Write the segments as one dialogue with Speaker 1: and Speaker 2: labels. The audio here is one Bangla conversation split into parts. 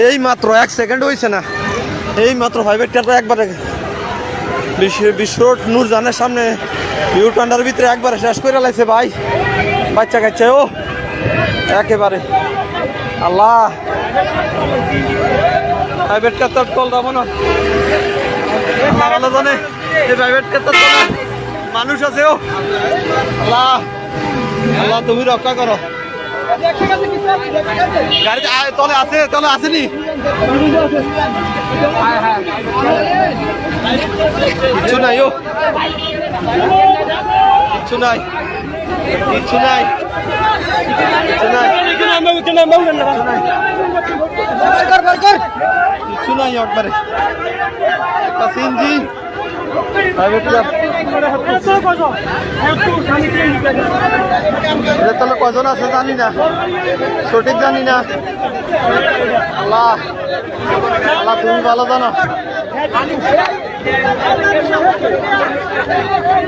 Speaker 1: এই মাত্র 1 সেকেন্ড হয়েছে না, এই মাত্র ফাইভেরটা একবারে বিশ্ব নূরজানের সামনে ইউটান্ডার ভিতরে একবারে শেষ করে লাইছে ভাই। বাচ্চা কাচ্চা ও একেবারে আল্লাহ প্রাইভেটটা তো টল যাবো না, আল্লাহ ভালো জানে এই প্রাইভেটটা তো মানুষ আছে। ও আল্লাহ আল্লাহ তুমি রক্ষা করো। গাড়িতে তলে আছে, তলে আসেনি কিচ্ছু নাই, ও কিচ্ছু নাই, কিচ্ছু নাই, কিচ্ছু নাই একবারে সিনজি তাহলে কজন আছে জানি না, সঠিক জানি না। আল্লাহ আল্লাহ তুমি ভালো জানো,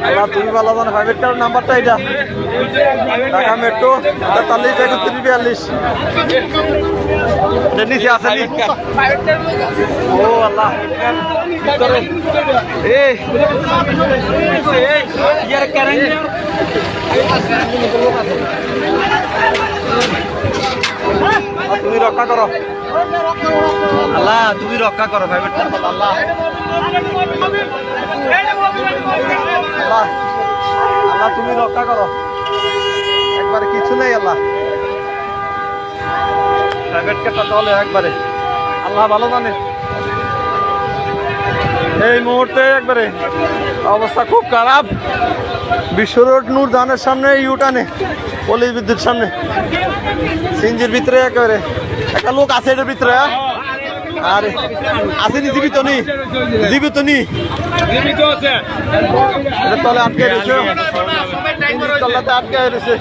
Speaker 1: আল্লাহ তুমি ভালো জানো। প্রাইভেটটার নাম্বারটা এটা ঢাকা মেট্রো 43 নিচে আসেনি। ও আল্লাহ তুমি রক্ষা করো, আল্লাহ তুমি রক্ষা করো প্রাইভেটটা। আল্লাহ আল্লাহ আল্লাহ তুমি রক্ষা করো, একবারে কিছু নেই। আল্লাহ প্রাইভেটটা চলে একবারে, আল্লাহ ভালো জানে। এই মুহূর্তে একবারে অবস্থা খুব খারাপ। বিশ্ব রোড নূরজানের সামনে ইউটানে পল্লী বিদ্যুৎ সামনে সিনজির ভিতরে একেবারে একটা লোক আছে এটার ভিতরে। আরে আসেনি, জীবিত নি, জীবিত নি, তলে আটকে রয়েছে, আটকে রয়েছে।